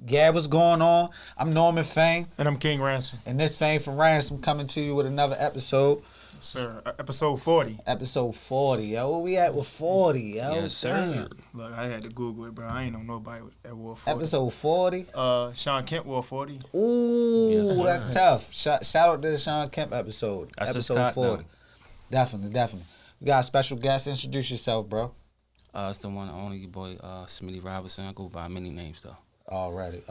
Yeah, what's going on? I'm Norman Fame. And I'm King Ransom. And this Fame4Ransom coming to you with another episode. Yes, sir. Episode 40. Episode 40, yo. Where we at with 40, yo? Yes, sir. Look, I had to Google it, bro. I ain't know nobody that wore 40. Episode 40? Sean Kemp wore 40. Ooh, Yes, that's tough. Shout out to the Sean Kemp episode. That's episode 40. Definitely. We got a special guest. Introduce yourself, bro. It's the one and only boy, Smitty Robinson. I go by many names, though. Already.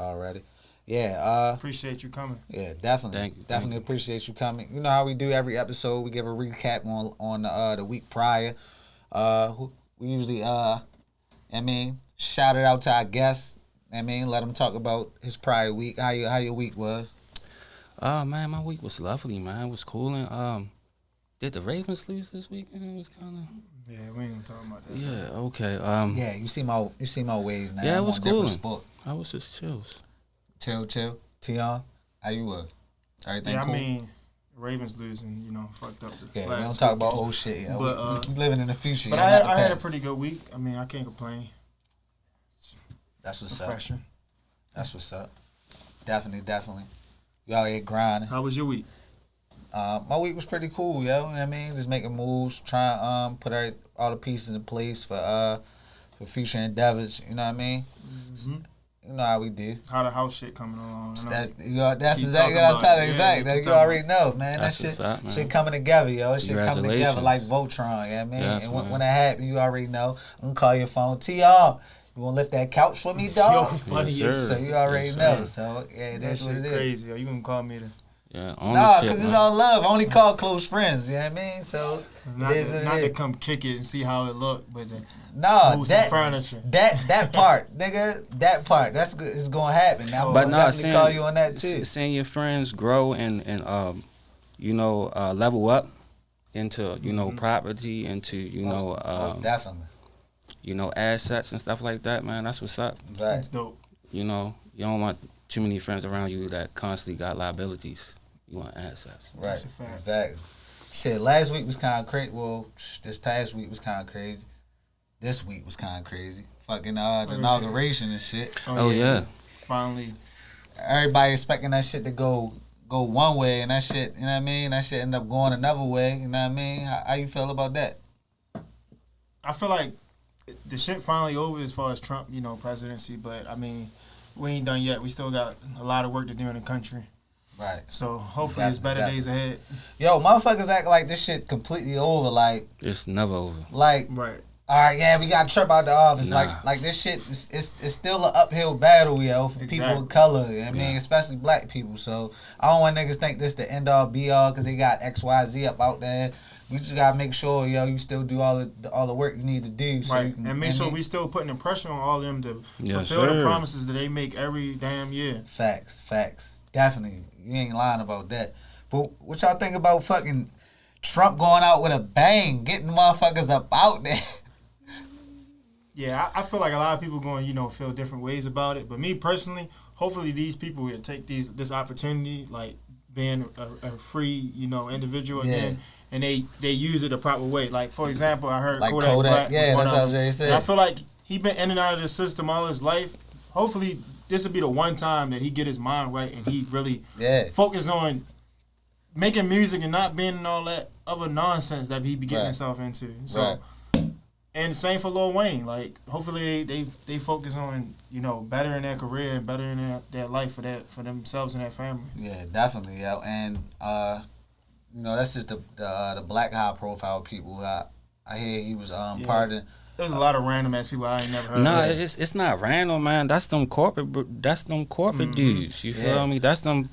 Yeah. Appreciate you coming. Yeah, definitely. Thank you. Definitely appreciate you coming. You know how we do every episode. We give a recap on the week prior. We usually, shout it out to our guests. Let him talk about his prior week. How your week was? Man, my week was lovely, man. It was cool. And did the Ravens lose this week? It was kind of. Yeah, we ain't gonna talk about that. Yeah. Okay. Yeah, you see my wave now. Yeah, it was cool. Sport. I was just chills. Chill. Tion, how you was? Everything cool? I mean, Ravens losing, fucked up. Yeah, we don't talk about old shit, yo. But, we living in the future. But I had a pretty good week. I mean, I can't complain. That's what's refreshing. up. That's what's up. Definitely. You out here grinding. How was your week? My week was pretty cool, yo. You know what I mean? Just making moves, trying put all the pieces in place for future endeavors. You know what I mean? Mm-hmm. You know how we do. How the house shit coming along? That's exactly what I was telling you. Exactly. You already know, man. That shit coming together, yo. That shit coming together like Voltron, you know what I mean? Yes, and when that happens, you already know. I'm gonna call your phone. TR, you wanna lift that couch for me, dog? Yo, funny yes, So you already know. So yeah, that's what it is. Crazy, yo. You gonna call me Yeah. Nah, because it's all love. I only call close friends, you know what I mean? So not to come kick it and see how it look, but move some furniture. That part, nigga, that's good. It's gonna happen. Now, but no, call you on that too. Seeing your friends grow and level up into property, into most definitely. Assets and stuff like that, man. That's what's up. Right. That's dope. You don't want too many friends around you that constantly got liabilities. You want assets. Right. That's a fact. Exactly. Shit, last week was kind of crazy. Well, this past week was kind of crazy. This week was kind of crazy. Fucking the inauguration and shit. Oh yeah. Finally. Everybody expecting that shit to go one way, and that shit, you know what I mean? That shit end up going another way, you know what I mean? How you feel about that? I feel like the shit finally over as far as Trump, presidency, but I mean, we ain't done yet. We still got a lot of work to do in the country. Right. So hopefully it's better days ahead. Yo, motherfuckers act like this shit completely over. Like it's never over. Like right. All right, yeah, we got Trump out the office. Nah. Like this shit it's still an uphill battle, yo, for people of color. You know what I mean, especially black people. So I don't want niggas think this the end all be all because they got XYZ up out there. We just gotta make sure, yo, you still do all the work you need to do. So right, you can, and make sure we still putting the pressure on all of them to yes, fulfill sir. the promises that they make every damn year. Facts. Definitely. You ain't lying about that. But what y'all think about fucking Trump going out with a bang, getting motherfuckers up out there? Yeah, I feel like a lot of people going, feel different ways about it. But me personally, hopefully these people will take this opportunity, like being a free, individual again, and they use it the proper way. Like, for example, I heard like Kodak Black. Yeah, that's what Jay said. I feel like he been in and out of the system all his life. Hopefully, this will be the one time that he get his mind right and he really focus on making music and not being in all that other nonsense that he be getting himself into. So, and the same for Lil Wayne. Like, hopefully they focus on bettering their career and bettering their life for themselves and their family. Yeah, definitely. Yeah, and that's just the black high profile people. I hear he was part of. There's a lot of random ass people I ain't never heard. Nah, of. it's not random, man. That's them corporate dudes. You feel me? That's them.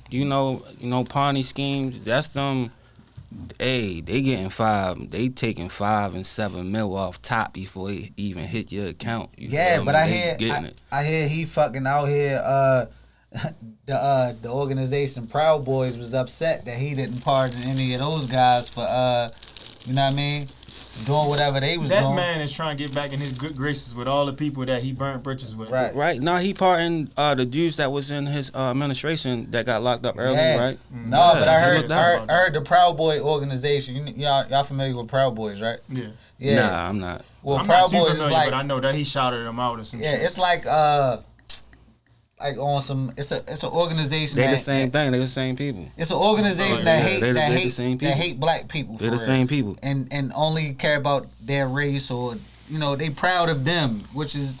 Pawnee schemes. That's them. Hey, they getting they taking 5 and 7 mil off top before they even hit your account. But I hear he fucking out here. The organization Proud Boys was upset that he didn't pardon any of those guys for you know what I mean, doing whatever they was doing. That man is trying to get back in his good graces with all the people that he burnt bridges with. Right. Now he pardoned the dudes that was in his administration that got locked up early, right? No, but I heard the Proud Boy organization. Y'all familiar with Proud Boys, right? Yeah. Nah, I'm not. Well, I'm Proud not too Boys familiar, is like, but I know that he shouted them out or some shit. It's like like on some. It's an organization. They the same thing. They the same people. It's an organization that hate black people. They're the same people, and only care about their race or they proud of them, which is.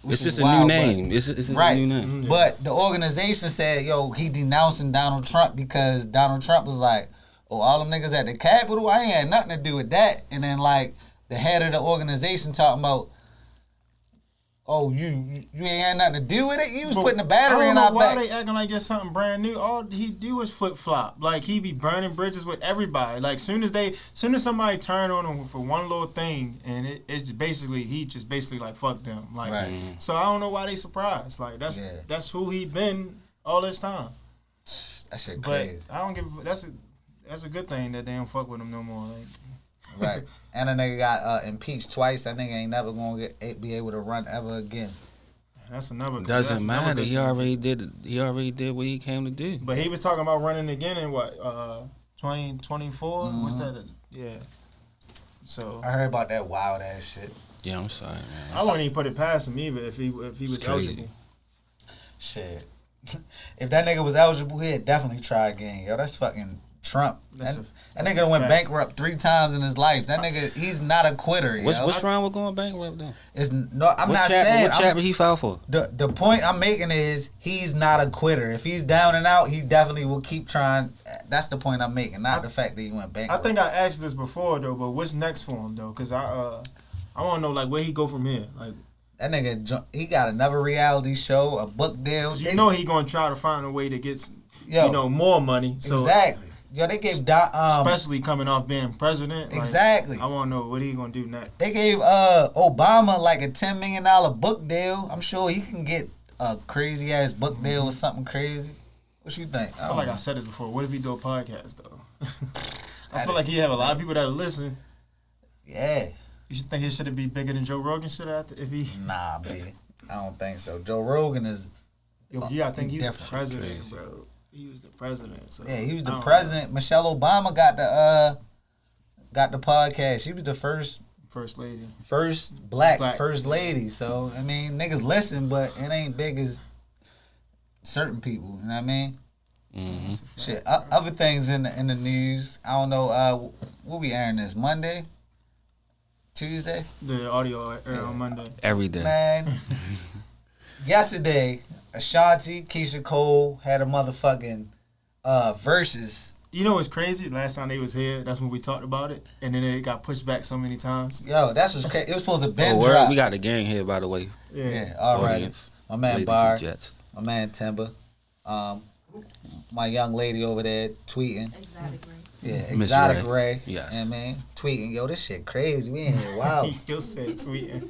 It's just a new name. It's just a new name. Mm-hmm. But the organization said, he denouncing Donald Trump because Donald Trump was like, all them niggas at the Capitol, I ain't had nothing to do with that. And then like the head of the organization talking about, you ain't had nothing to do with it? You was putting the battery in our back. Why they acting like it's something brand new? All he do is flip flop. Like he be burning bridges with everybody. Like soon as somebody turn on him for one little thing, and he just basically like fuck them. Like so I don't know why they surprised. Like that's who he been all this time. That shit crazy. But I don't give. That's a good thing that they don't fuck with him no more. Like. Right. And a nigga got impeached twice. That nigga ain't never gonna be able to run ever again. That's another. Doesn't matter. He already did. He already did what he came to do. But he was talking about running again in what 2024. Mm-hmm. What's that? Yeah. So I heard about that wild ass shit. Yeah, I'm sorry, man. I wouldn't even put it past him either if he was eligible. Shit. If that nigga was eligible, he'd definitely try again. Yo, that's fucking Trump. That nigga went bankrupt 3 times in his life. That nigga, he's not a quitter. What's wrong with going bankrupt then? I'm not saying. What chapter he filed for? The point I'm making is he's not a quitter. If he's down and out, he definitely will keep trying. That's the point I'm making, not the fact that he went bankrupt. I think I asked this before though, but what's next for him though? Because I want to know like where he go from here. Like that nigga, he got another reality show, a book deal. He gonna try to find a way to get more money. So exactly. Yo, they gave especially coming off being president. Exactly. Like, I want to know what he gonna do next. They gave Obama like a $10 million book deal. I'm sure he can get a crazy ass book deal or something crazy. What you think? I feel like I said it before. What if he do a podcast though? I feel like he have a lot of people that listen. Yeah. You should think it should be bigger than Joe Rogan should if he. Nah, B. I don't think so. Joe Rogan is. I think he's the president, bro. He was the president. So yeah, he was the president. Know. Michelle Obama got the podcast. She was the first lady. First black first lady. So I mean, niggas listen, but it ain't big as certain people. You know what I mean? Mm-hmm. Shit. Other things in the news. I don't know. We'll be airing this Monday, Tuesday. The audio air on Monday. Every day. Man. Yesterday, Ashanti, Keisha Cole had a motherfucking versus. You know what's crazy? Last time they was here, that's when we talked about it, and then it got pushed back so many times. Yo, that's what's crazy. It was supposed to drop. We got the gang here, by the way. Yeah, all right. My man Bar, my man Timber, my young lady over there tweeting. Exotic Ray. Yeah, Exotic Ray. Yes. Yeah, man, tweeting. Yo, this shit crazy. We in here, wow. You said tweeting.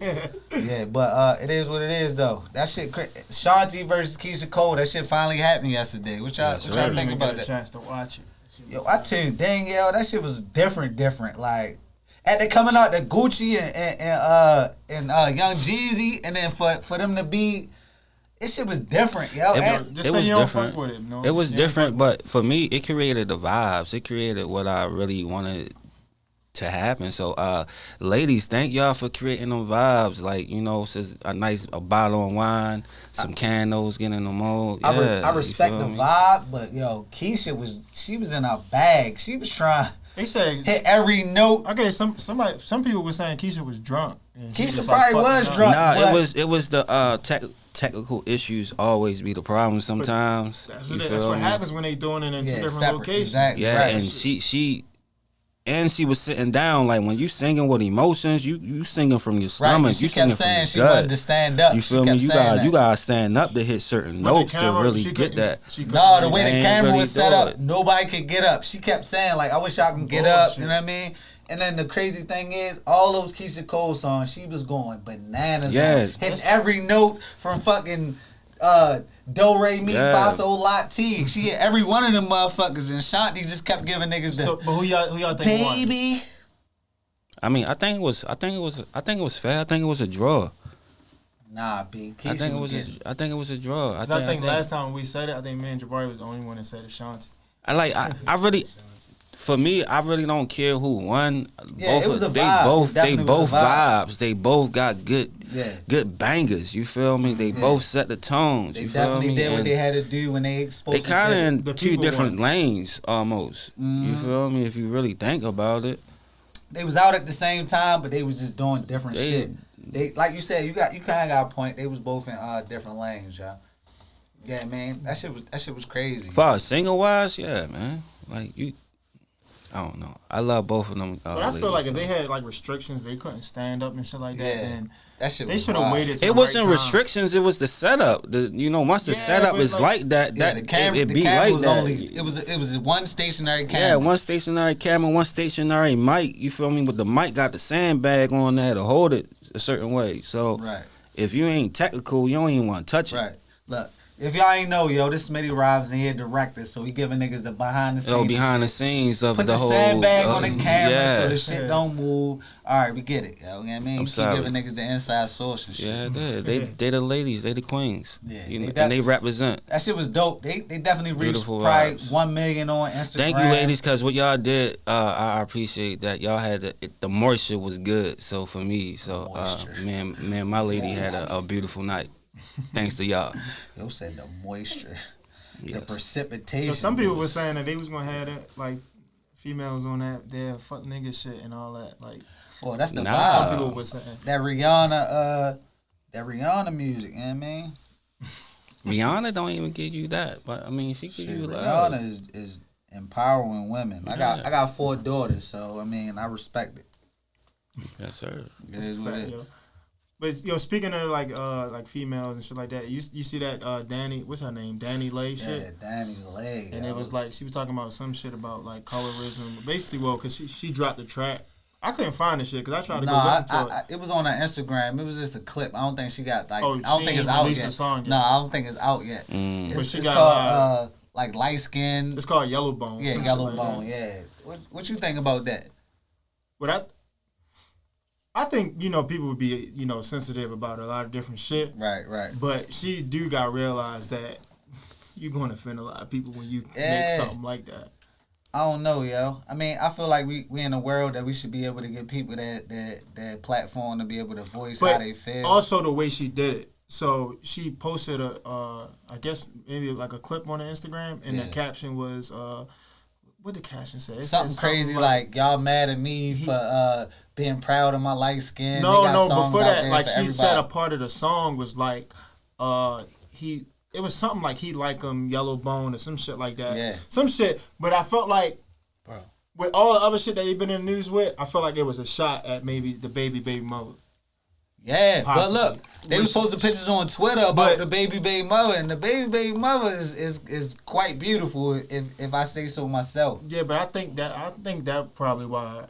Yeah, but it is what it is, though. That shit crazy. Shanti versus Keisha Cole. That shit finally happened yesterday. What y'all think about that? A chance to watch it. Yo, I tuned. Dang, yo, that shit was different. Like, after coming out the Gucci and Young Jeezy, and then for them to be. This shit was different, yo. It was different. It was different, but for me, it created the vibes. It created what I really wanted to happen. So, ladies, thank y'all for creating them vibes. Like, it's just a bottle of wine, some candles, getting in the mood. Yeah, I respect the vibe, but yo, Keisha was in a bag. She was trying. They say hit every note. Okay, some people were saying Keisha was drunk. Keisha probably was drunk. Nah, it was the technical issues always be the problem sometimes. That's what happens when they doing it in two different locations. Exactly. Yeah, right. And she was sitting down. Like when you singing with emotions, you singing from your stomach. Right, she you kept saying she wanted to stand up. You feel me? You gotta stand up to hit certain notes to really get that. No, the way the camera was set up, nobody could get up. She kept saying like, "I wish I could get up." You know what I mean? And then the crazy thing is, all those Keisha Cole songs, she was going bananas. Yes. Hitting every note from fucking Do, Re, Mi, Fa, Sol, La, Ti. She hit every one of them motherfuckers, and Shanti just kept giving niggas the. But who y'all think won? Baby. I mean, I think it was fair. I think it was a draw. Nah, B. Keisha I think it was a draw. I think last time we said it, I think me and Jabari was the only one that said Ashanti. I really. for me, I really don't care who won. Yeah, both it was a they vibe. they both vibe. vibes. They both got good bangers. You feel me? They both set the tones. They you feel me? Definitely did what they had to do when they exposed. They kind of in two different lanes almost. Mm-hmm. You feel me? If you really think about it, they was out at the same time, but they was just doing different shit. They like you said, you kind of got a point. They was both in different lanes, y'all. Yeah, man, that shit was crazy. As far as single wise, yeah, man. Like you, I don't know. I love both of them. But I feel like if they had like restrictions, they couldn't stand up and shit like that. And that shit. They should have waited. It wasn't restrictions. It was the setup. Once the setup is like that, the camera, it be like was that. Only, it was one stationary camera. Yeah, one stationary camera, one stationary mic. You feel me? But the mic got the sandbag on there to hold it a certain way. So if you ain't technical, you don't even want to touch it. Right. Look. If y'all ain't know, this Smitty Robinson here, director, so he giving niggas the behind the scenes. Behind the scenes of Put the whole. Put the sandbag on the camera so the shit don't move. All right, we get it. You know what I mean? I'm Keep giving niggas the inside source and shit. Yeah, they the ladies, they the queens. Yeah, and they represent. That shit was dope. They definitely reached probably 1 million on Instagram. Thank you, ladies, because what y'all did, I appreciate that. Y'all had the moisture was good. So for me, man, my lady had a beautiful night. Thanks to y'all. Yo said the moisture, the precipitation. Some people were saying that they was gonna have that, like females on that their fuck nigga shit and all that. Like, well, that's the vibe. Some people were saying that Rihanna music. You know what I mean? Rihanna don't even give you that, but I mean she give you love. Rihanna is empowering women. Yeah. I got 4 daughters, so I mean I respect it. Yes, sir. It is what it is. But speaking of like females and shit like that, you see that Danny, what's her name, Danny Lay shit? Yeah, Danny Lay. And it was like she was talking about some shit about like colorism. Basically, because she dropped the track. I couldn't find the shit because I tried to go listen to it. It was on her Instagram. It was just a clip. I don't think she got like. I don't think it's out yet. No, I don't think it's out yet. It's called like light skin. It's called Yellow Bone. Yeah, Yellow Bone. Yeah. What you think about that? I think, people would be, sensitive about a lot of different shit. Right. But she do got to realize that you're going to offend a lot of people when you make something like that. I don't know, yo. I mean, I feel like we in a world that we should be able to give people that platform to be able to voice how they feel. Also the way she did it. So she posted I guess maybe like a clip on her Instagram, and the caption was, what the caption say? Something crazy like y'all mad at me for being proud of my light skin. No, before that, like she said a part of the song was like it was something like he like Yellow Bone or some shit like that. Yeah. Some shit. But I felt like with all the other shit that he been in the news with, I felt like it was a shot at maybe the baby mother. Yeah, possibly. But look, they was posting pictures on Twitter about the baby mother, and the baby mother is quite beautiful if I say so myself. Yeah, but I think that probably why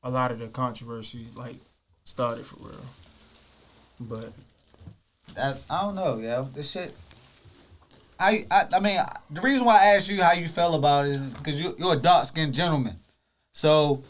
a lot of the controversy like started for real. But I don't know, yo. This shit. I mean, the reason why I asked you how you felt about it is because you're a dark skinned gentleman, so.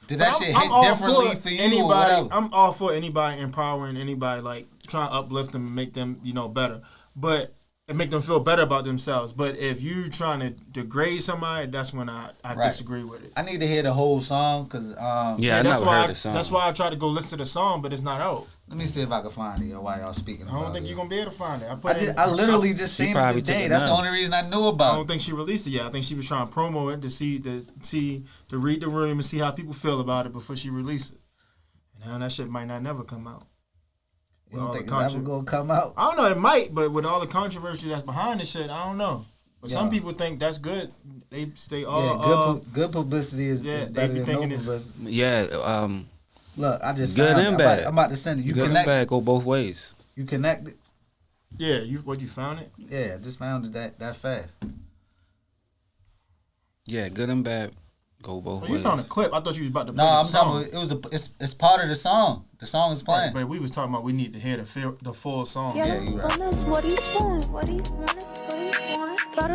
Did that shit hit differently for you or whatever? I'm all for anybody empowering anybody, like trying to uplift them and make them, better. But and make them feel better about themselves. But if you trying to degrade somebody, that's when I disagree with it. I need to hear the whole song because I never heard the song. That's why I tried to go listen to the song, but it's not out. Let me see if I can find it while y'all speaking about it. I don't think you're gonna be able to find it. I literally just seen it today. That's the only reason I knew about it. I don't think she released it yet. I think she was trying to promo it to read the room and see how people feel about it before she released it. And now that shit might not never come out. You don't think it's ever gonna come out? I don't know. It might, but with all the controversy that's behind the shit, I don't know. But some people think that's good. They stay all good publicity is better than no publicity. Yeah. Look, I just good and bad. I'm about to send it. You good and bad go both ways. You connected? Yeah. You found it? Yeah, I just found it that fast. Yeah, good and bad go both ways. You found a clip. I thought you was about to play the song. Talking about it's part of the song. The song is playing. But we was talking about we need to hear the full song. Yeah, you right. What do you want? What do you want? But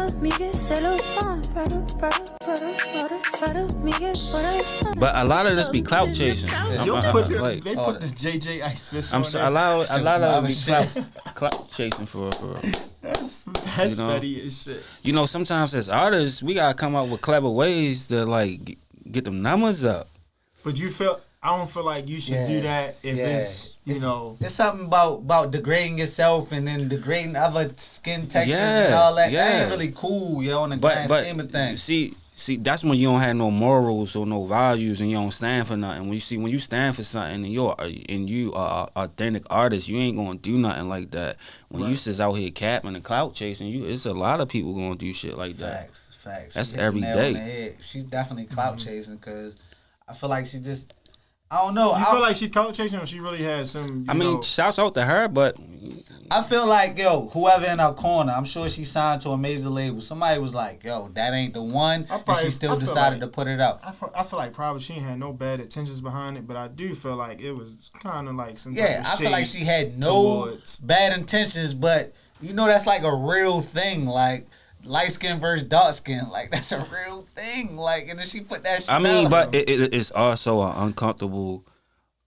a lot of this be clout chasing. They put this JJ Ice Fish on there. A lot of it be clout chasing for real. That's petty as shit. You know, sometimes as artists, we gotta come up with clever ways to like get them numbers up. But I don't feel like you should do that if it's It's something about degrading yourself and then degrading other skin textures and all that. That ain't really cool, on the grand scheme of things. See, that's when you don't have no morals or no values and you don't stand for nothing. When you stand for something and you are an authentic artist, you ain't gonna do nothing like that. When you just out here capping and clout chasing, it's a lot of people gonna do shit like that. Facts. That's every day. She's definitely clout chasing because I feel like she just. I don't know. You feel like she clout chasing or she really has some. I mean, shouts out to her, but I feel like whoever in her corner, I'm sure she signed to a major label. Somebody was like, that ain't the one, and she still decided to put it out. I feel like probably she ain't had no bad intentions behind it, but I do feel like it was kind of like some. Yeah, I feel like she had no bad intentions, but that's like a real thing, like. Light skin versus dark skin, like that's a real thing. Like, and then she put that shit out. But it's also an uncomfortable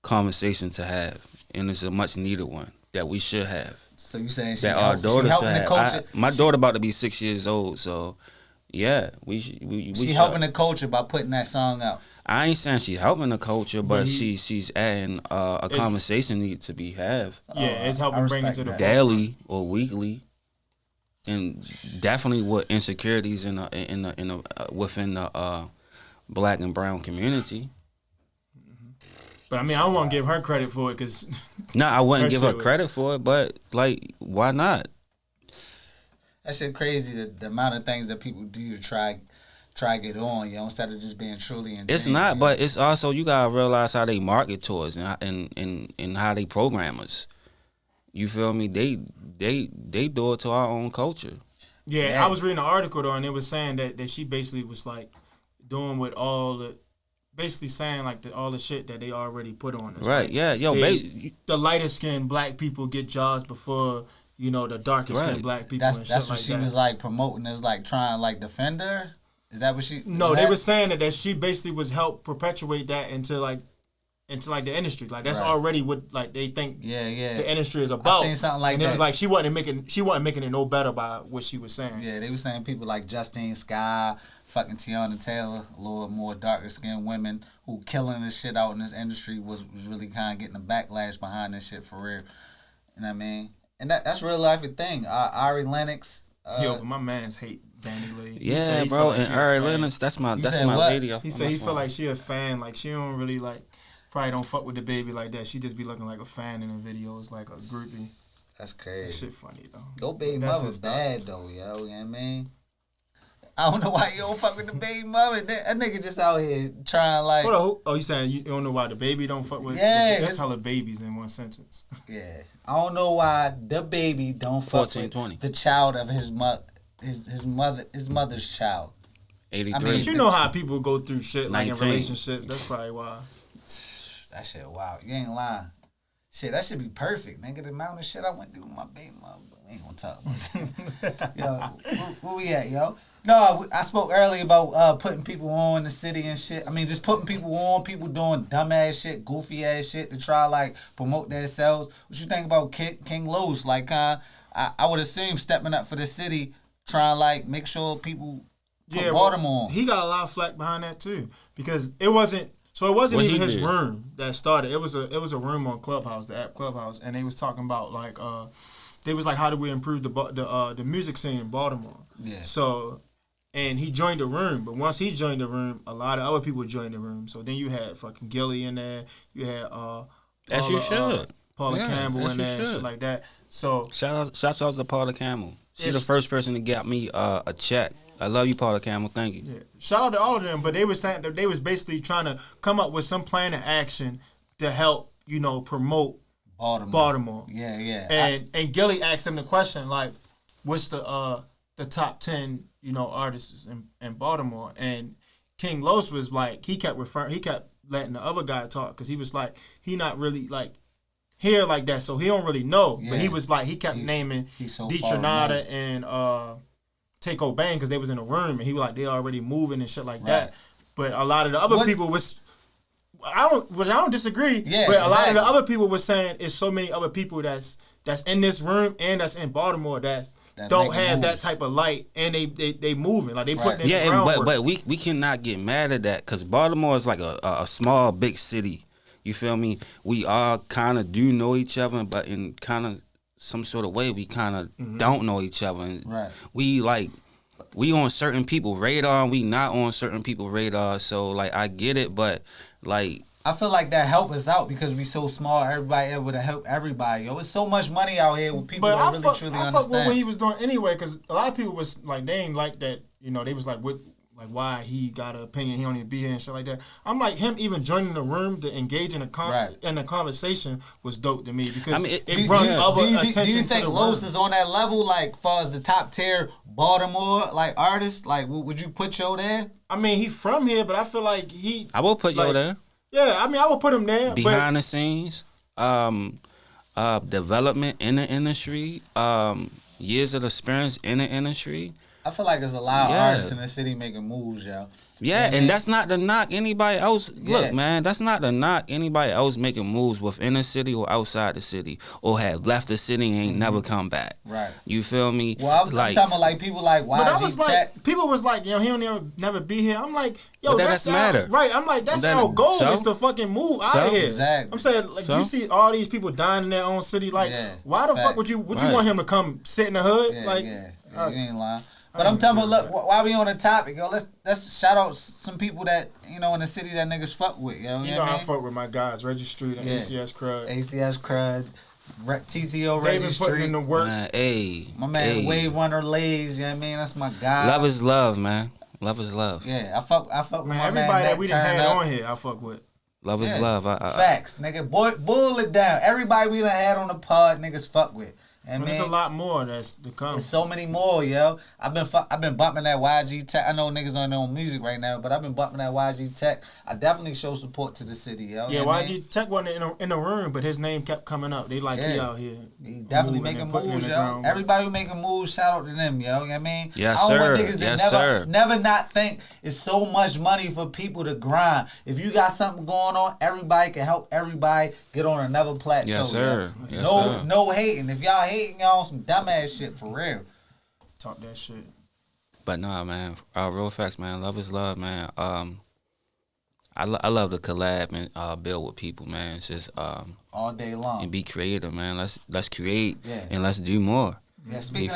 conversation to have, and it's a much needed one that we should have. So you saying that our daughter should have? My daughter about to be 6 years old, so yeah, we she helping the culture by putting that song out. I ain't saying she's helping the culture, but she's adding a conversation need to be have. Yeah, it's helping bring it to the daily or weekly. And definitely with insecurities within the black and brown community. But I mean, I don't want to give her credit for it because. No, I wouldn't give her credit for it, but like, why not? That shit crazy. The amount of things that people do to try get on, instead of just being truly in. It's not, but it's also you gotta realize how they market towards and how they program us. You feel me? They do it to our own culture. Yeah, I was reading an article though, and it was saying that she basically was like doing with basically saying like all the shit that they already put on us. Right? Like, the lighter skinned black people get jobs before the darker skinned black people. That's what she was like promoting as like trying like defend her. Is that what she? No, they were saying that she basically was help perpetuate that into the industry. Like that's already what like they think the industry is about. I seen something like and that. It was like she wasn't making it no better by what she was saying. Yeah, they were saying people like Justine Skye, fucking Tiana Taylor, a little more darker skinned women who killing this shit out in this industry was really kind of getting a backlash behind this shit for real. You know what I mean? And that's real life a thing. Ari Lennox. But my man's hate Danny Lee. Yeah, bro, and Ari Lennox, that's my lady. He said he feel like she a fan. Like she don't really like. Probably don't fuck with the baby like that. She just be looking like a fan in the videos, like a groupie. That's crazy. That shit funny though. Your baby mother bad though, you know what I mean? I don't know why you don't fuck with the baby mother. That nigga just out here trying like. Oh, you saying you don't know why the baby don't fuck with? Yeah, that's hella babies in one sentence. Yeah, I don't know why the baby don't fuck with the child of his mother's child. 83. I mean, you know how people go through shit like 19. In relationships. That's probably why. That shit wild. You ain't lying. Shit, that should be perfect, nigga. The amount of shit I went through with my baby mama. We ain't gonna talk about that. Yo, where we at, yo? No, I spoke earlier about putting people on the city and shit. I mean, just putting people on, people doing dumbass shit, goofy ass shit to try like promote themselves. What you think about King Los? Like, I would assume stepping up for the city, trying like make sure people put Baltimore on. He got a lot of flack behind that too because it wasn't. So it wasn't even his room that started. It was a room on Clubhouse, the app Clubhouse, and they was talking about like they was like how do we improve the music scene in Baltimore. Yeah. So and he joined the room, but once he joined the room, a lot of other people joined the room. So then you had fucking Gilly in there, you had as you should. Paula Campbell in there and shit like that. So shouts out to Paula Campbell. She's the first person to get me a check. I love you, Paula Campbell. Thank you. Yeah. Shout out to all of them, but they were saying that they was basically trying to come up with some plan of action to help, promote Baltimore. Yeah, yeah. And Gilly asked them the question like, "What's the top 10 artists in Baltimore?" And King Los was like, he kept letting the other guy talk because he was like, he not really like here like that, so he don't really know. Yeah. But he was like, he kept naming so D. Trinata and take Cobain because they was in a room and he was like they already moving and shit like that. But a lot of the other people was. I don't disagree. Yeah, but a lot of the other people were saying it's so many other people that's in this room and that's in Baltimore that don't have that type of light and they moving like they putting in the groundwork. But we cannot get mad at that because Baltimore is like a small big city. You feel me? We all kind of do know each other, but in kind of some sort of way we kind of don't know each other. And we on certain people radar, and we not on certain people radar. So like I get it, but like I feel like that help us out because we so small. Everybody able to help everybody. Yo, it's so much money out here with people that really truly understand. I fuck with what he was doing anyway because a lot of people was like they ain't like that. You know, they was like what. Like why he got an opinion, he don't even be here and shit like that. I'm like him even joining the room to engage in a conversation was dope to me because it brought other attention. Do you think Los is on that level, like far as the top tier Baltimore like artist? Like would you put Yo there? I mean he from here, but I feel like I will put Yo there. Yeah, I mean I would put him there. Behind the scenes, development in the industry, years of experience in the industry. I feel like there's a lot of artists in the city making moves, yo. Yeah, and that's not to knock anybody else. Look, man, that's not to knock anybody else making moves within the city or outside the city or have left the city and ain't never come back. Right. You feel me? Well, I'm talking about like people like YG Tech. Like, people was like, yo, he don't never be here. I'm like, yo, but that doesn't matter. Right. I'm like, that's our goal is to fucking move out of here. Exactly. I'm saying, like, you see all these people dying in their own city. Like, why the fuck would you want him to come sit in the hood? You ain't lying. But I'm talking about, look, while we on the topic, yo, let's shout out some people that, you know, in the city that niggas fuck with, yo. You know I fuck with my guys, Registry and ACS Crud. ACS Crud, TTO Registry. They been putting in the work. My man, Wave Runner Lays, you know what I mean? That's my guy. Love is love, man. Love is love. Yeah, I fuck with my man. Everybody that we done had on here, I fuck with. Love is love. Facts, nigga. Bull it down. Everybody we done had on the pod, niggas fuck with. And there's a lot more that's to come. There's so many more, yo. I've been bumping that YG Tech. I know niggas on their own music right now, but I've been bumping that YG Tech. I definitely show support to the city, yo. Yeah, YG Tech wasn't in the room, but his name kept coming up. They like he out here. He definitely making moves, yo. Everybody who making moves, shout out to them, yo. You know what I mean? Yes, I don't sir. want niggas that never not think it's so much money for people to grind. If you got something going on, everybody can help everybody get on another plateau. Yes, sir. Yes, no hating. If y'all hating, y'all on some dumbass shit for real. Talk that shit. But nah, man. Real facts, man. Love is love, man. I love to collab and build with people, man. It's just all day long and be creative, man. Let's create and let's do more. Yeah, speaking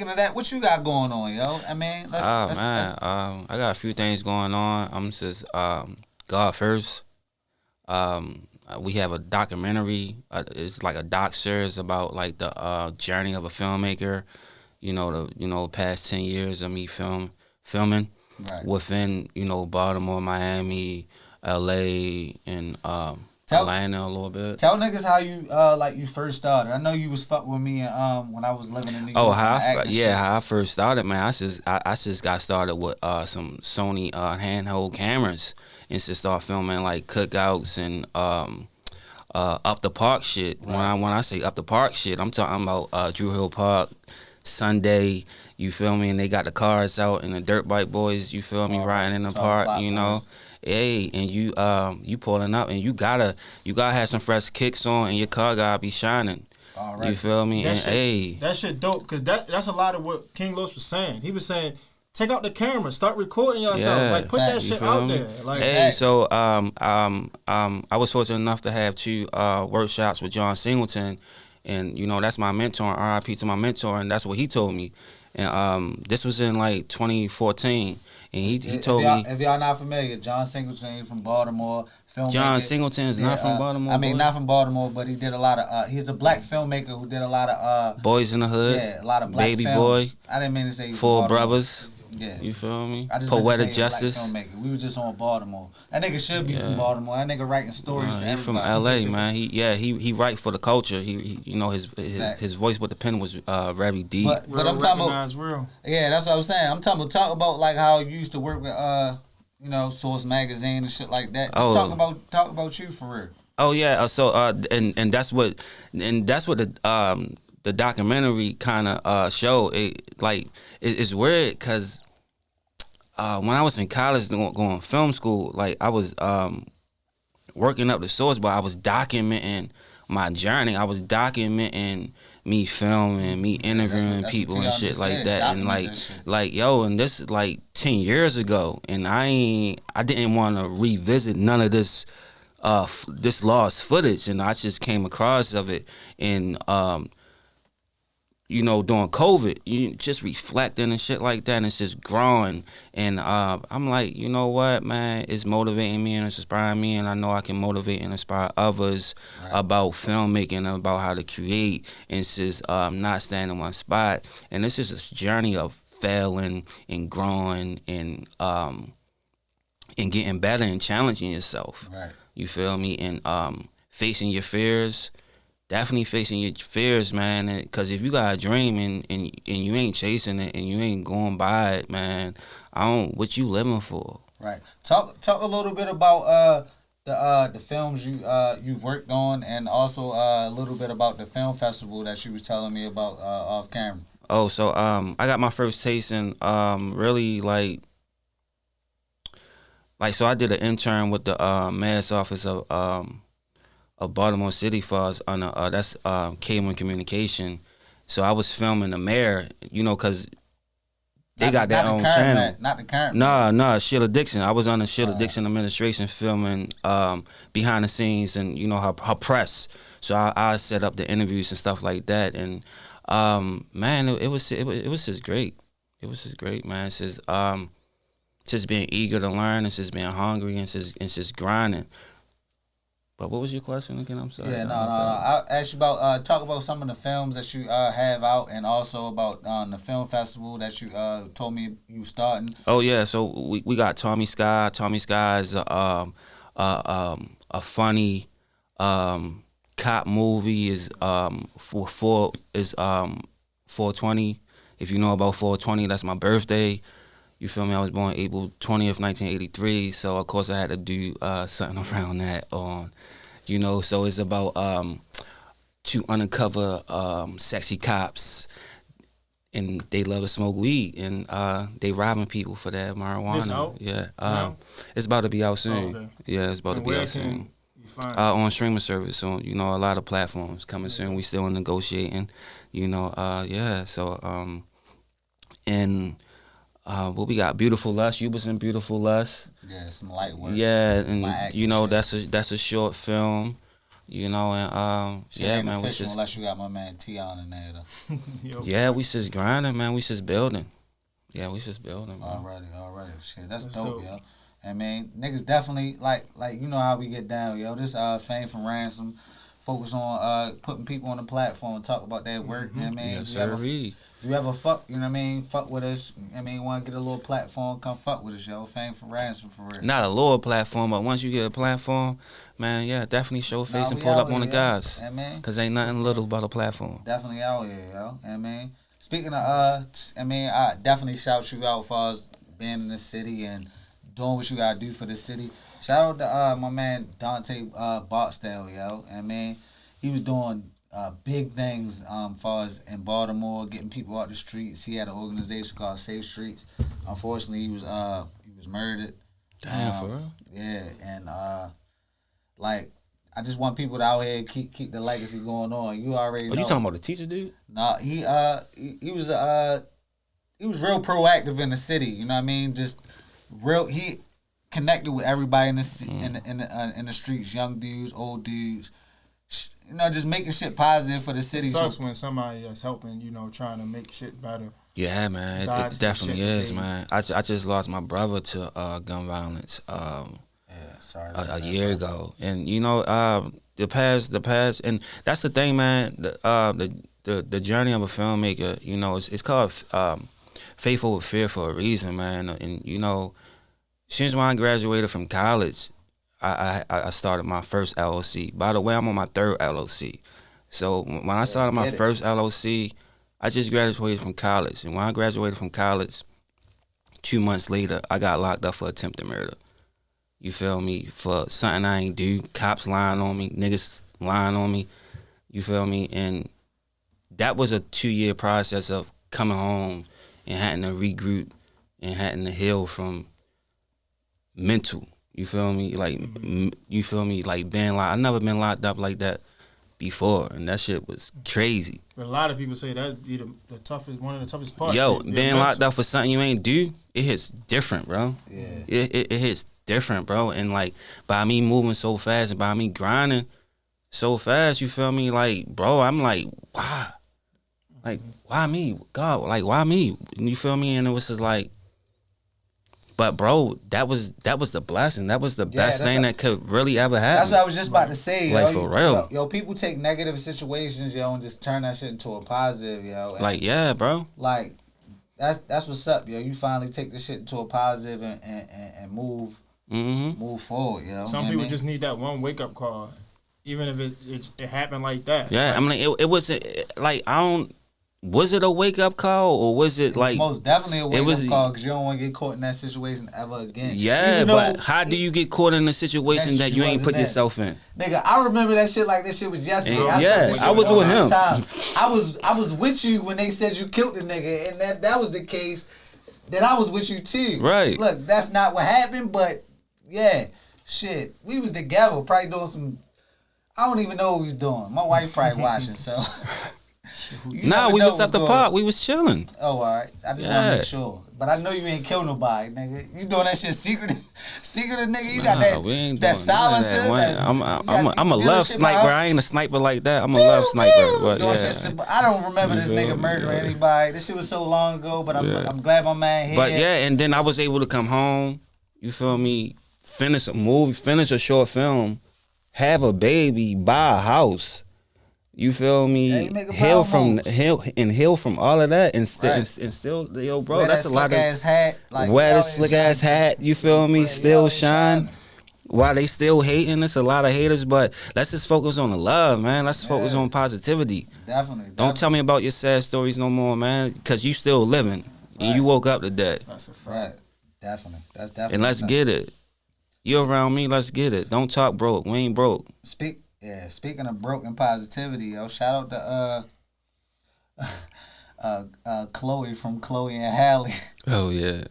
of that, what you got going on, yo? I mean, I got a few things going on. I'm just God first. We have a documentary. It's like a doc series about like the journey of a filmmaker. You know, the past 10 years of me filming within Baltimore, Miami, LA, and Atlanta a little bit. Tell niggas how you first started. I know you was fuck with me when I was living in New York. Oh, how I first started, man. I just got started with some Sony handheld cameras and just start filming like cookouts and up the park shit. Right. When I say up the park shit, I'm talking about Drew Hill Park, Sunday. You feel me? And they got the cars out and the dirt bike boys. You feel me? Riding in the park. You know. Boys. Hey, and you pulling up and you gotta have some fresh kicks on and your car gotta be shining. All right. You feel me? That shit dope because that's a lot of what King Los was saying. He was saying, take out the camera, start recording yourselves, like put that shit out there. Like, so I was fortunate enough to have 2 workshops with John Singleton, and that's my mentor. RIP to my mentor, and that's what he told me. And this was in like 2014. And he told me, if y'all not familiar, John Singleton from Baltimore, filmmaker. John Singleton is not from Baltimore. I mean, not from Baltimore, but he did a lot of. He's a black filmmaker who did a lot of. Boys in the Hood. Yeah, a lot of black Baby films. Boy. I didn't mean to say. Full Brothers. Yeah. You feel me? Poetic Justice. We was just on Baltimore. That nigga should be from Baltimore. That nigga writing stories for everybody. He from LA, man. He write for the culture. He his voice with the pen was very deep. But I'm talking about real. Yeah, that's what I was saying. I'm talking about like how you used to work with Source Magazine and shit like that. Just talk about you for real. Oh yeah. So and that's what the the documentary kind of showed it. Like it's weird because when I was in college going film school, like I was working up the source, but I was documenting my journey. I was documenting me filming, me interviewing people and shit like that. And like yo, and this is like 10 years ago, and I didn't want to revisit none of this this lost footage, and I just came across of it in you know, during COVID, you just reflecting and shit like that, and it's just growing. And I'm like, you know what, man, it's motivating me and it's inspiring me, and I know I can motivate and inspire others about filmmaking and about how to create, and it's just not staying in one spot. And this is this journey of failing and growing and getting better and challenging yourself. Right. You feel me? And facing your fears. Definitely facing your fears, man. Because if you got a dream and you ain't chasing it and you ain't going by it, man, what you living for? Right. Talk a little bit about the films you've worked on, and also a little bit about the film festival that you was telling me about off camera. Oh, so I got my first taste in really like so I did an intern with the mayor's office of Baltimore City for us on that's K1 Communication. So I was filming the mayor, you know, cause they got their own channel. Not the current. Nah, Sheila Dixon. I was on the Sheila Dixon administration filming behind the scenes and you know her press. So I set up the interviews and stuff like that. And man, it was just great. It was just great, man. It's just being eager to learn. It's just being hungry. And it's just grinding. But what was your question again? I'm sorry. Yeah, no. I asked you about talk about some of the films that you have out, and also about the film festival that you told me you starting. Oh yeah, so we got Tommy Sky. Tommy Sky is a funny cop movie. Is 420. If you know about 420, that's my birthday. You feel me? I was born April 20th, 1983, so of course I had to do something around that you know, so it's about two undercover sexy cops, and they love to smoke weed, and they robbing people for that marijuana. It's out? Yeah. It's about to be out soon. Okay. Yeah, it's about to be out soon. You find On streaming service, on you know a lot of platforms coming soon. We still negotiating, you know. Yeah, so and what we got? Beautiful Lust. You was in Beautiful Lust. Yeah, some light work. Yeah, and you know that's a short film. You know, and yeah, man, we just unless you got my man T on in there though. Yeah, we just grinding, man. We just building. Yeah, we just building. Man. Already. Shit, that's dope, yo. I mean, niggas definitely like you know how we get down, yo. This Fame4Ransom focus on putting people on the platform and talk about their work. You know what I mean? Yes, sir. If you ever fuck, you know what I mean, fuck with us. I mean, want to get a little platform, come fuck with us, yo. Fame4Ransom for real. Not a lower platform, but once you get a platform, man, yeah, definitely show face and pull up on the guys. Yeah, man. Cause ain't nothing little about a platform. Definitely out here, yo. I mean, speaking of, I mean, I definitely shout you out as far as being in the city and doing what you gotta do for the city. Shout out to my man Dante Barksdale, yo. I mean, he was doing big things far as in Baltimore, getting people out the streets. He had an organization called Safe Streets. Unfortunately, he was murdered. Damn, for real? Yeah, and like I just want people to out here keep the legacy going on. You already know. You talking about the teacher dude? Nah, he was real proactive in the city. You know what I mean? Just real. He connected with everybody in the streets, young dudes, old dudes. You know, just making shit positive for the city. It sucks when somebody that's helping, you know, trying to make shit better. Yeah, man, it definitely is, man. I just lost my brother to gun violence. Sorry. A year ago, and you know, the past, and that's the thing, man. The journey of a filmmaker, you know, it's called Faithful with Fear for a reason, man. And you know, since when I graduated from college, I started my first LLC. By the way, I'm on my third LLC. So when I started my first LLC, I just graduated from college. And when I graduated from college, 2 months later, I got locked up for attempted murder. You feel me? For something I ain't do. Cops lying on me. Niggas lying on me. You feel me? And that was a 2-year process of coming home and having to regroup and having to heal from mental. You feel me? Like, you feel me? Like, being locked. I never been locked up like that before, and that shit was crazy. But a lot of people say that'd be the toughest, one of the toughest parts. Yo, being locked up for something you ain't do, it hits different, bro. Yeah. It hits different, bro. And like, by me moving so fast and by me grinding so fast, you feel me? Like, bro, I'm like, why? Like, why me? God, like, why me? You feel me? And it was just like, but bro, that was the blessing. That was the best thing that could really ever happen. That's what I was just about to say, like, yo. For real. Yo, people take negative situations, yo, and just turn that shit into a positive, yo. And like, yeah, bro. Like, that's what's up, yo. You finally take the shit into a positive and move forward, yo. Some people just need that one wake up call, even if it happened like that. Yeah, I mean, it was like, I don't. Was it a wake up call or was it like? Most definitely a wake up call because you don't want to get caught in that situation ever again. Yeah, but how do you get caught in a situation that you ain't put yourself in? Nigga, I remember that shit like this shit was yesterday. I was with him. I was with you when they said you killed the nigga, and that was the case. Then I was with you too. Right. Look, that's not what happened, but yeah, shit, we was together, probably doing some. I don't even know what we was doing. My wife probably watching, so. Nah, we was at the park. We was chilling. Oh, all right. I just want to make sure. But I know you ain't kill nobody, nigga. You doing that shit secret, nigga. You got that silencer. I'm a love sniper. I ain't a sniper like that. I'm a love sniper. But yeah. I don't remember this nigga murdering anybody. This shit was so long ago, but I'm glad my man here. But yeah, and then I was able to come home. You feel me? Finish a movie, finish a short film, have a baby, buy a house. You feel me? Heal from all of that, and still, yo, bro, that's a lot of ass hat. Like, wear the slick ass hat. You feel me? Still shine. While they still hating, it's a lot of haters, but let's just focus on the love, man. Let's focus on positivity. Definitely. Don't tell me about your sad stories no more, man, because you still living and you woke up today. That's a fact. Definitely. That's definitely. And let's get it. You around me, let's get it. Don't talk broke. We ain't broke. Speaking of broken positivity, yo, shout out to Chloe from Chloe and Hallie. Oh yeah.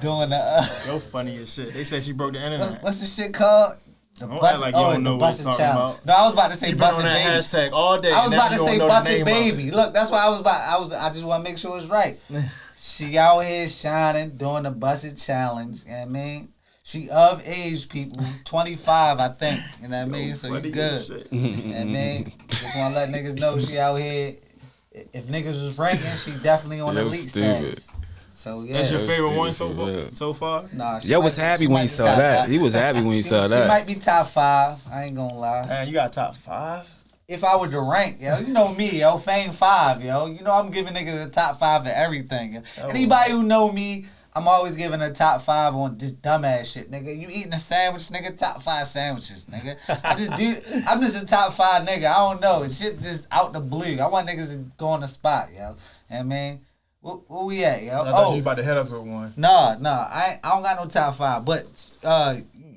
Doing the yo funny as shit. They said she broke the internet. What's the shit called? The bus, like you don't know what you're talking about. No, I was about to say bussin' baby. Hashtag all day. I was about to say bussin' baby. Look, that's why I just want to make sure it's right. She out here shining, doing the bussin' challenge. You know what I mean? She of age, people, 25, I think. You know what I mean? So you good. You know what I mean? Just want to let niggas know she out here. If niggas was ranking, she definitely on the elite status. So yeah. That's your favorite one so far? Nah. Yo was happy when he saw that. He was happy when he saw that. She might be top 5. I ain't gonna lie. Man, you got top 5? If I were to rank, yo, you know me, yo, Fame4, yo. You know I'm giving niggas a top 5 for everything. Anybody who know me, I'm always giving a top 5 on this dumbass shit, nigga. You eating a sandwich, nigga? Top 5 sandwiches, nigga. I'm just a top 5 nigga. I don't know. It's shit just out the blue. I want niggas to go on the spot, yo. You know what I mean? Where we at, yo? I thought you was about to hit us with one. Nah. I don't got no top 5. But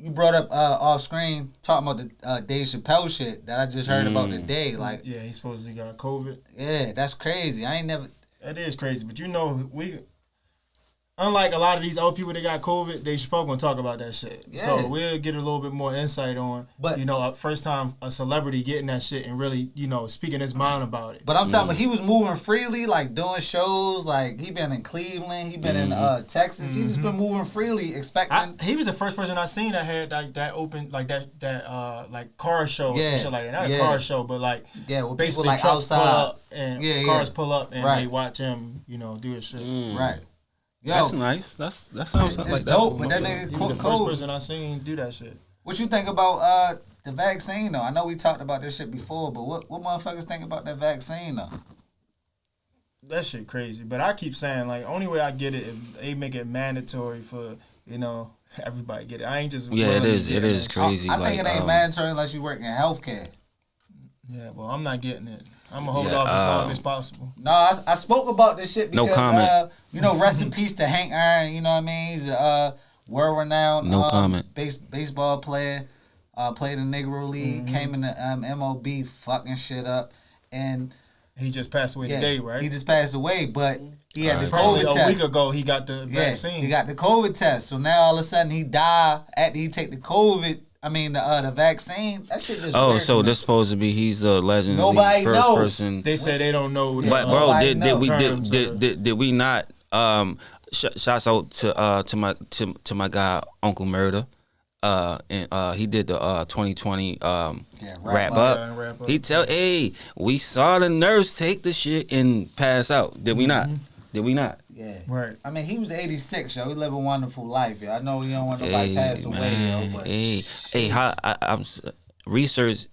you brought up off screen talking about the Dave Chappelle shit that I just heard about today. Like, yeah, he supposedly got COVID. Yeah, that's crazy. I ain't never. That is crazy, but you know unlike a lot of these old people that got COVID, they Chappelle gonna talk about that shit. Yeah. So we'll get a little bit more insight on, first time a celebrity getting that shit and really, speaking his mind about it. But I'm talking about he was moving freely, like doing shows, like he been in Cleveland, he been in Texas. He just been moving freely, expecting. He was the first person I seen that had like that open, like that car show or some shit like that. Not a car show, but like where basically people like trucks outside pull up and cars pull up and they watch him, do his shit. Right. Yo, that's nice. That sounds like dope. But that nigga he was the first person I seen do that shit. What you think about the vaccine though? I know we talked about this shit before, but what motherfuckers think about that vaccine though? That shit crazy. But I keep saying like only way I get it if they make it mandatory for everybody get it. I ain't just it is crazy. I think it ain't mandatory unless you work in healthcare. Yeah, well I'm not getting it. I'm gonna hold off as long as possible. No, I spoke about this shit because no comment. Rest in peace to Hank Aaron. You know what I mean? He's a world-renowned baseball player. Played in the Negro League. Came in the MLB, fucking shit up, and He just passed away today, right? He just passed away, but he had the COVID test. A week ago, he got the vaccine. He got the COVID test. So now all of a sudden he died after he take the COVID. I mean the vaccine. That shit just. Oh, so this supposed to be he's the legendary first person. They said they don't know. But bro, did we not? Shouts out to my guy Uncle Murder. And he did the 2020 wrap up. He we saw the nurse take the shit and pass out. Did we not? Did we not? Yeah. Right. I mean, he was 86, yo. He lived a wonderful life, yo. I know you don't want nobody pass away, yo. But I'm research.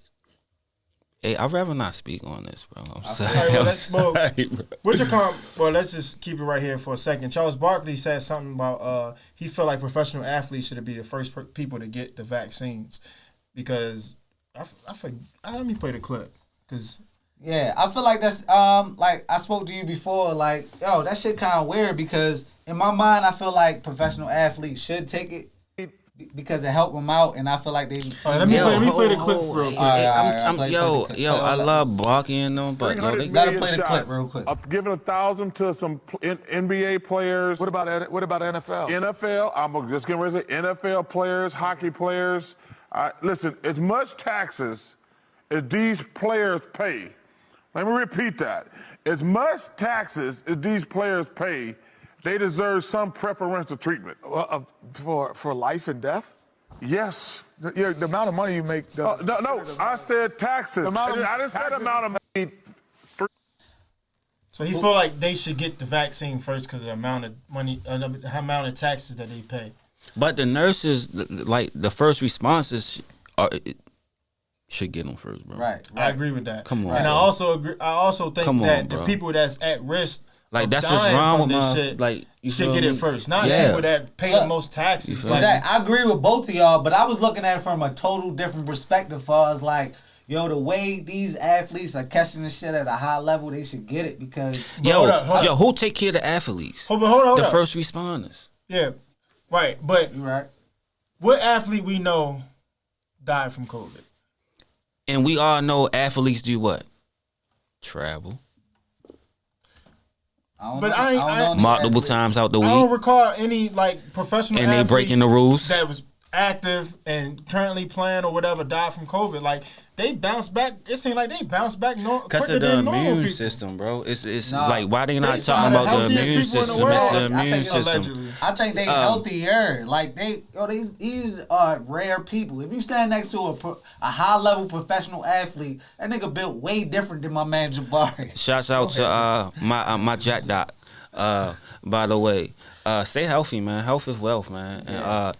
I'd rather not speak on this, bro. I'm sorry. Let's just keep it right here for a second. Charles Barkley said something about he felt like professional athletes should be the first people to get the vaccines because let me play the clip because. Yeah, I feel like that's like I spoke to you before, like, yo, that shit kind of weird because in my mind I feel like professional athletes should take it because it helped them out, and I feel like they. Let me play the clip real quick. I love Barkley and them, but they gotta play the clip real quick. I'm giving 1,000 to some NBA players. What about NFL? NFL, I'm just getting ready to say NFL players, hockey players. Listen, as much taxes as these players pay. Let me repeat that. As much taxes as these players pay, they deserve some preferential treatment. For life and death? Yes. The amount of money you make. No, I said taxes. I didn't say the amount of money. So he feel like they should get the vaccine first because of the amount of money, the amount of taxes that they pay. But the nurses, like the first responses, should get them first, bro. Right. I agree with that. Come on. And bro. I also think that the people that's at risk. Like that's what's wrong with my shit, like you should get it first. Not people that pay the most taxes. I agree with both of y'all, but I was looking at it from a total different perspective. Far as like, yo, the way these athletes are catching the shit at a high level, they should get it because who take care of the athletes? Hold on. The first responders. Yeah, right. But what athlete we know died from COVID? And we all know athletes do what? Travel. Multiple times out the week. I don't recall any like professional and they breaking the rules that was active and currently playing or whatever died from COVID. Like they bounce back. It seems like they bounce back because of the immune system, bro. It's like why they not talking about the immune system? It's the immune system. I think they healthier. Like these are rare people. If you stand next to a high level professional athlete, that nigga built way different than my man Jabari. Shouts out to my Jack Doc. By the way, stay healthy, man. Health is wealth, man. And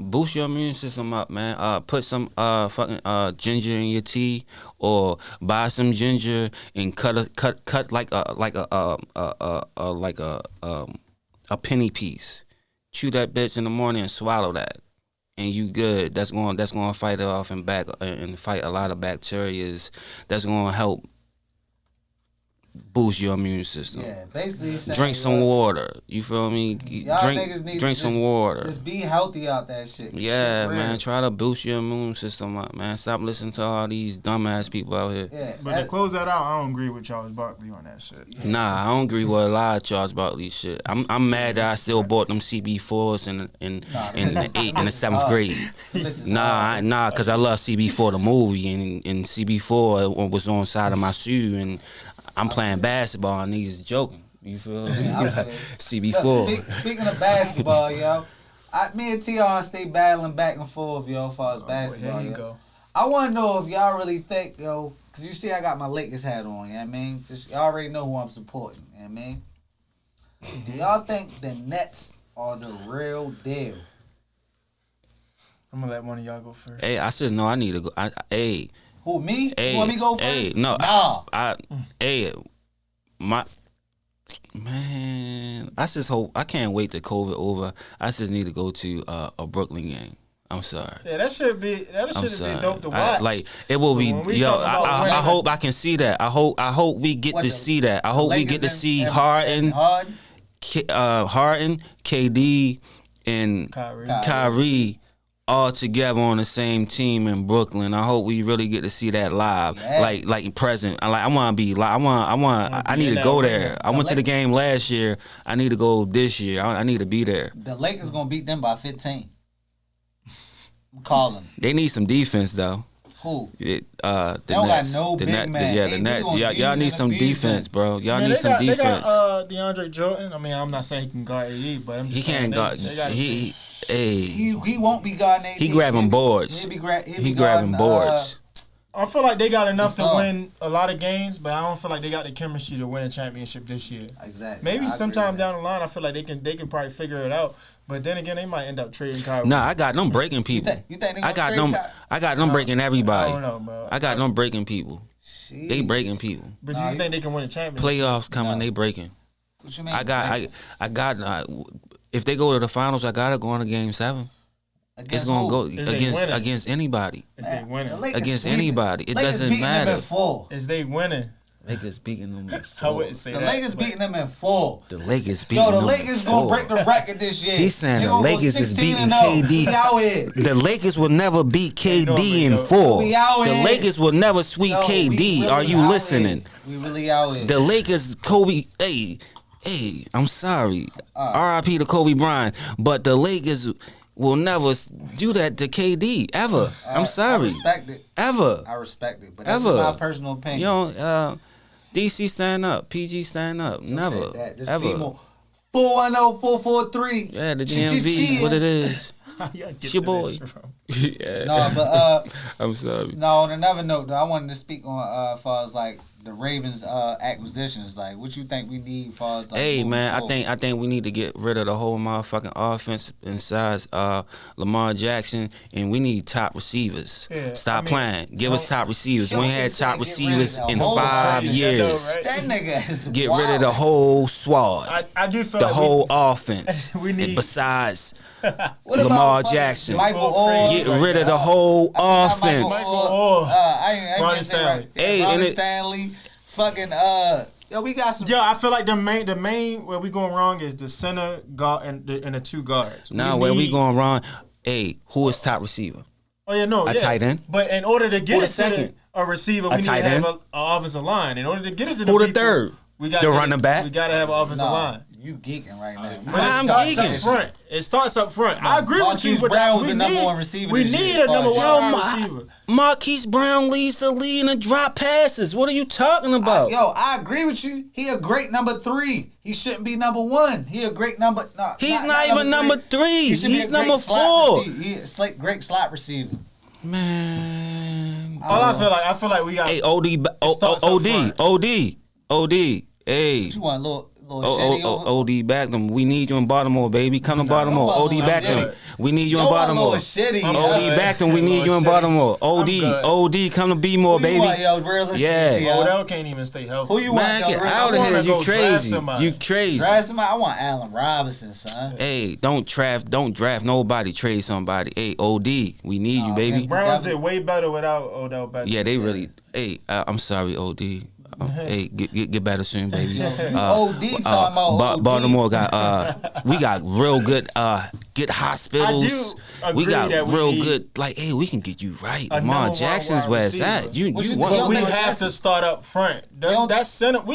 boost your immune system up, man. Put some fucking ginger in your tea, or buy some ginger and cut like a penny piece. Chew that bitch in the morning and swallow that, and you good. That's going to fight it off and fight a lot of bacterias. That's going to help boost your immune system. Yeah, basically drink some water. You feel me? Drink some water. Just be healthy out that shit. Yeah, man. Try to boost your immune system up, man. Stop listening to all these dumbass people out here. Yeah, but to close that out, I don't agree with Charles Barkley on that shit. Yeah. Nah, I don't agree with a lot of Charles Barkley shit. I'm mad that I still bought them CB4s in the 8th and the 7th grade. Nah, cause I love CB4 the movie and CB4 was on side of my shoe and I'm playing basketball and niggas joking. You feel me? CB4. Look, speaking of basketball, yo, me and T.R. stay battling back and forth, yo, as far as basketball. Here you go. I want to know if y'all really think, yo, because you see I got my Lakers hat on, you know what I mean? Y'all already know who I'm supporting, you know what I mean? Do y'all think the Nets are the real deal? I'm going to let one of y'all go first. Hey, I said no, I need to go. Who, me? You want me to go first? Hey, no. Nah. I just hope, I can't wait till COVID over. I just need to go to a Brooklyn game. I'm sorry. Yeah, that should be dope to watch. It will be. Yo, I hope I can see that. I hope we get to see that. I hope we get to see Harden, KD, and Kyrie all together on the same team in Brooklyn. I hope we really get to see that live, like present. I want to be live. I need to go there. I went to the game last year. I need to go this year. I need to be there. The Lakers gonna beat them by 15. I'm calling. They need some defense though. Who? They don't got no big man. The Nets. Y'all need some defense, bro. Y'all need some defense. They got DeAndre Jordan. I mean, I'm not saying he can guard AD, but I'm just he can't guard. He won't be guarding AD. He grabbing boards. He grabbing boards. I feel like they got enough to win a lot of games, but I don't feel like they got the chemistry to win a championship this year. Exactly. Maybe sometime down the line, I feel like they can probably figure it out. But then again, they might end up trading Kyrie. Nah, I got them breaking people. You think they I got them breaking everybody. I don't know, bro. I got them breaking people. Jeez. They breaking people. But do you think they can win a championship? Playoffs coming, they breaking. What you mean? I got. If they go to the finals, I gotta go on to Game 7. It's gonna go against anybody. Is they winning? Against anybody. It doesn't matter. Is they winning? Lakers beating them in 4. I wouldn't say the that. Lakers beating them in 4. The Lakers beating them in 4. The Lakers gonna break the record this year. He's saying the Lakers is beating KD. The Lakers will never beat KD in 4. The Lakers will never sweep KD. Really Are you listening? We really out here. The Lakers, Kobe, hey, I'm sorry. R.I.P. to Kobe Bryant. But the Lakers will never do that to KD, ever. I'm sorry. I respect it. Ever. I respect it. But that's my personal opinion. You know, DC stand up. PG stand up. Never. Ever. 410-443. Yeah, the DMV, what it is. It's your boy. Yeah. No, but I'm sorry. No, on another note, though, I wanted to speak on as far as like the Ravens acquisitions. Like, what you think we need as far as like? Hey man, forward? I think we need to get rid of the whole motherfucking offense besides Lamar Jackson, and we need top receivers. Yeah, Stop playing. Give us top receivers. We ain't had top receivers in whole 5 crazy. years. Right? That nigga is Get wild. rid of the whole squad. I do feel the like whole offense. we need. And besides What Lamar about Jackson. Michael Orr? Get rid of the whole offense. Michael Orr. I ain't Ronnie Stanley. Right. Hey, Ronnie and Stanley. Fucking yo, we got some. Yeah, I feel like the main where we going wrong is the center guard and the two guards. Now where we going wrong? Hey, who is top receiver? Oh yeah, no, A tight end. But in order to get Who it the to second? a receiver, we need to tight have end? an offensive line. In order to get it to the Who the people, third? We got The running back? We got to have an offensive line. You geeking right now. But I'm it starts geeking. up front. It starts up front. I agree with you. Marquise But Brown was we the number need- one receiver We this need year. a number one Yo, receiver. Marquise Brown leads the league in the drop passes. What are you talking about? I agree with you. He a great number 3. He shouldn't be number 1. He a great number. No, He's not even number 3. He should be He's a great number slot 4. receiver. He's a great slot receiver. Man. All I feel like we got. Hey, OD. Hey. You want a little shitty over? OD back them. We need you in Baltimore, baby. Come to Baltimore. OD back them. We need you in You want a Baltimore. little shitty. OD back them. We need you in Baltimore. OD, come to B-more, Who you baby. want, yo, realistically, Yeah. yo? Odell can't even stay healthy. Who you Man, want, yo? get out of wanna here. go You draft crazy. somebody. You crazy. Draft somebody. I want Allen Robinson, son. Hey, don't draft nobody. Trade somebody. Hey, OD, we need you, baby. man, Browns did way better without Odell Beckham. Yeah, they really. Hey, I'm sorry, OD. Hey, get better soon, baby. OD talking about OD. Baltimore got we got real good hospitals. I do We got agree that we real need good like hey, we can get you right. a Lamar number Jackson's one where wide it's at. receiver. You What you want think? We Yo, have to start up front. Yo, That center, how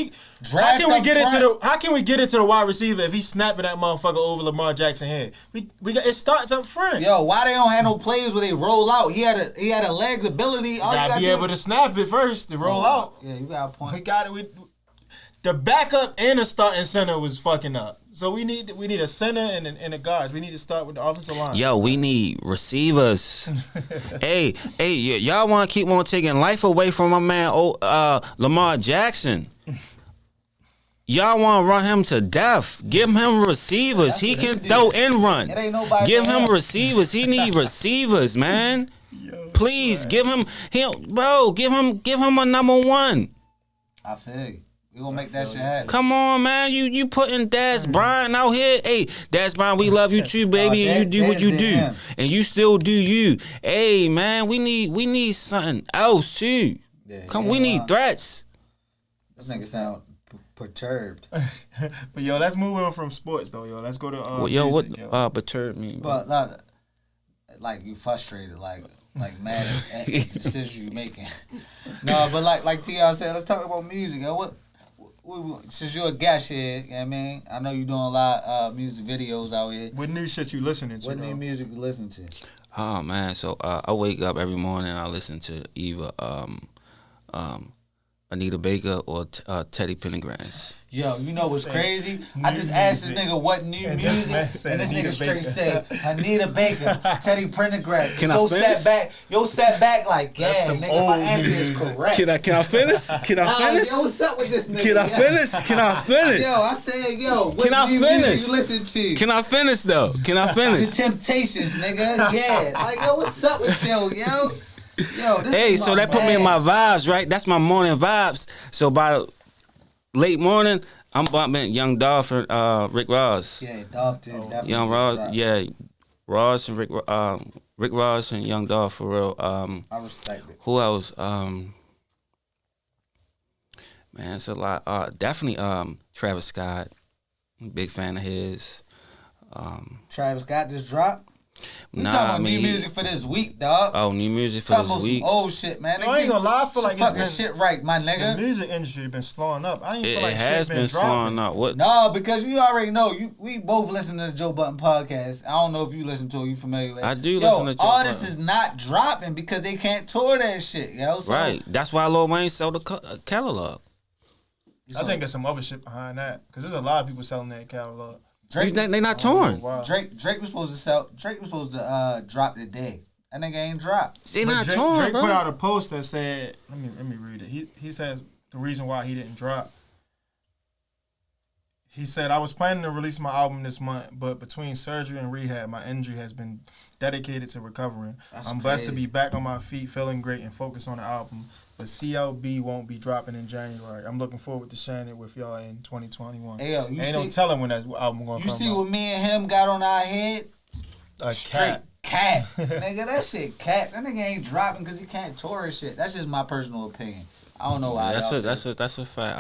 draft can we up get front. into the? How can we get into the wide receiver if he's snapping that motherfucker over Lamar Jackson head? It starts up front. Yo, why they don't have no players where they roll out? He had a legs ability. All you gotta be able to snap it first to roll out. Yeah, you got a point. We got it. The backup and the starting center was fucking up. So we need a center and a guards. We need to start with the offensive line. Yo, we need receivers. hey, y'all want to keep on taking life away from my man Lamar Jackson. Y'all want to run him to death. Give him receivers. He can throw and run. It ain't nobody Give but him him. receivers. He need receivers, man. Please give him a number 1. I feel you. We gonna make that shit happen. Come on, man. You putting Daz Bryant out here. Hey, Daz Bryant, we love you too, baby, and you do what you do. And you still do you. Hey, man, we need something else too. Yeah, We need threats. This nigga sound perturbed. But yo, let's move on from sports though, yo. Let's go to Yo, music, what perturbed me? But like you frustrated, like mad at the decisions you making. No, but like T.R. said, let's talk about music. Yo, since you're a guest here, you know what I mean? I know you're doing a lot of music videos out here. What new shit you listening to? What new music you listen to? Oh man, so I wake up every morning and I listen to either Anita Baker or Teddy Pendergrass. Yo, you know what's crazy? I just asked this nigga what new music, and this nigga straight said Anita Baker, Teddy Pendergrass. Can I finish? Sat back like, yeah, nigga, my answer is correct. Can I finish? Can I finish? Yo, what's up with this nigga? Can I finish? Can I finish? Yo, I said, yo, what Can I new finish? music you listen to? Can I finish though? Can I finish? The Temptations, nigga. Yeah, like, yo, what's up with you, yo? Yo, this Hey, is so my that put me in man. my vibes, right? That's my morning vibes. So by late morning, I'm bumping Young Dolph and Rick Ross. Yeah, Dolph did definitely. Young Ross, yeah, Ross and Rick Ross and Young Dolph for real. I respect it. Who else? Man, it's a lot. Definitely Travis Scott. Big fan of his. Travis Scott just dropped. We Nah, talking about I mean, new music for this week, dog. Oh, new music for Talking this about week. some old shit, man. I ain't gonna lie, I feel like it's fucking been shit right, my the nigga. music industry been slowing up. I ain't feel It like has shit been slowing dropping. up. What? No, because you already know. We both listen to the Joe Button podcast. I don't know if you listen to it. You familiar with it? I do listen to Joe artists Budden. is not dropping because they can't tour that shit, yo. So, Right. That's why Lil Wayne sold the catalog. I think there's some other shit behind that because there's a lot of people selling that catalog. Drake, They not touring. Wow. Drake was supposed to sell. Drake was supposed to drop today. That nigga ain't dropped. They But not Drake, touring, Drake bro. put out a post that said, let me read it. He says the reason why he didn't drop. He said, I was planning to release my album this month, but between surgery and rehab, my injury has been dedicated to recovering. I'm blessed to be back on my feet, feeling great, and focus on the album. But CLB won't be dropping in January. I'm looking forward to sharing it with y'all in 2021. Hey, yo, you Ain't see, no telling when that album gonna you come see out. what me and him got on our head? A Straight cat. nigga, that shit cat. That nigga ain't dropping because he can't tour and shit. That's just my personal opinion. I don't know why. That's y'all a feel. that's a fact.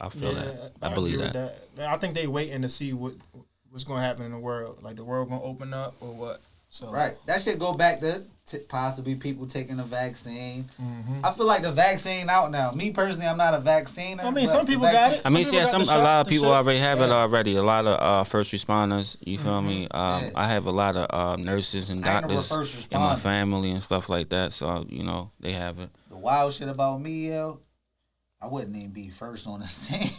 I feel that. I believe agree with that. Man, I think they waiting to see what's gonna happen in the world. Like the world gonna open up or what. So Right. That shit go back to possibly people taking the vaccine. Mm-hmm. I feel like the vaccine out now. Me personally, I'm not a vacciner. I mean, but some the people got vaccine- it. I mean, Some yeah, people got a the lot of shot, people the already have it Yeah. already. A lot of first responders. You feel me? Yeah. I have a lot of nurses and I ain't no doctors first in my responder. family and stuff like that. So you know they have it. The wild shit about me, yo, I wouldn't even be first on the scene.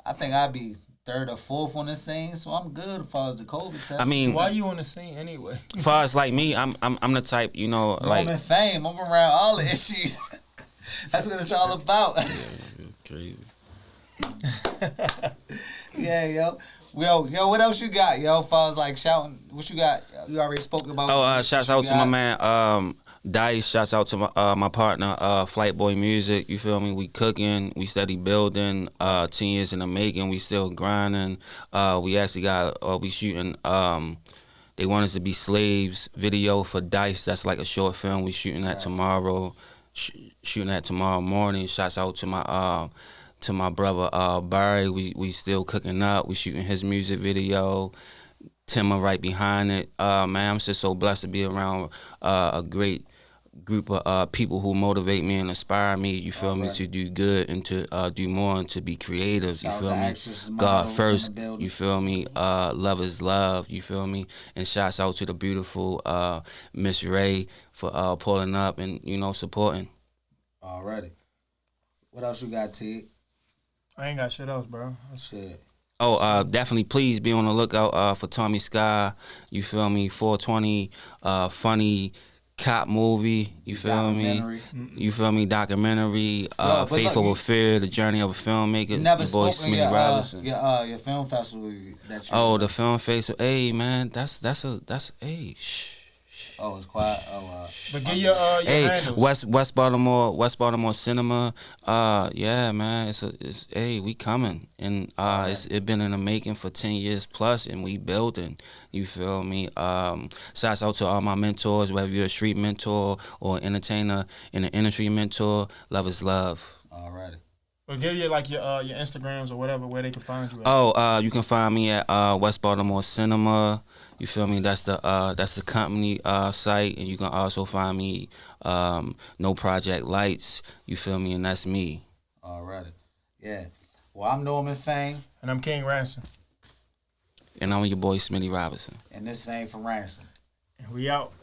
I think I'd be third or fourth on the scene, so I'm good as far as the COVID test. I mean, Why you on the scene anyway? as far as like me, I'm the type, you know, I'm in fame. I'm around all the issues. That's what it's all about. crazy. Yeah, yo. Yo, what else you got, yo? As far as like shouting, what you got? You already spoke about. Oh, shouts out to my man Dice. Shouts out to my partner Flight Boy Music. You feel me? We cooking, we steady building. 10 years in the making, we still grinding. We actually got we shooting. They want us to be slaves video for Dice. That's like a short film. We shooting that tomorrow. Shooting that tomorrow morning. Shouts out to my brother Barry. We still cooking up. We shooting his music video. Timma right behind it. Man, I'm just so blessed to be around a great group of people who motivate me and inspire me. You feel me? To do good and to do more and to be creative. You Shout out feel to me? Actress God Model in first. the building. You feel me? Love is love. You feel me? And shouts out to the beautiful Miss Ray for pulling up and supporting. Already. What else you got, T? I ain't got shit else, bro. Shit. Oh, definitely please be on the lookout for Tommy Sky. You feel me? 420 funny cop movie. You feel me? Documentary. You feel me? Documentary. but Faithful look, with Fear, the journey of a filmmaker. You never Your boy spoke in Smitty Robinson. your film festival that you. Oh, the film festival. Hey man, that's hey. Shh. Oh, it's quiet. Oh, But get your Hey, handles. West Baltimore Cinema. Yeah, man. It's hey, we coming, and it been in the making for 10 years plus, and we building. You feel me? Shouts out to all my mentors, whether you're a street mentor or an entertainer in the industry mentor. Love is love. alrighty. Or give you like your Instagrams or whatever where they can find you at. Oh, you can find me at West Baltimore Cinema. You feel me? That's the company site, and you can also find me No Project Lights. You feel me? And that's me. Alrighty. Yeah. Well, I'm Norman Fame. And I'm King Ransom. And I'm your boy Smitty Robinson. And this Fame4Ransom. And we out.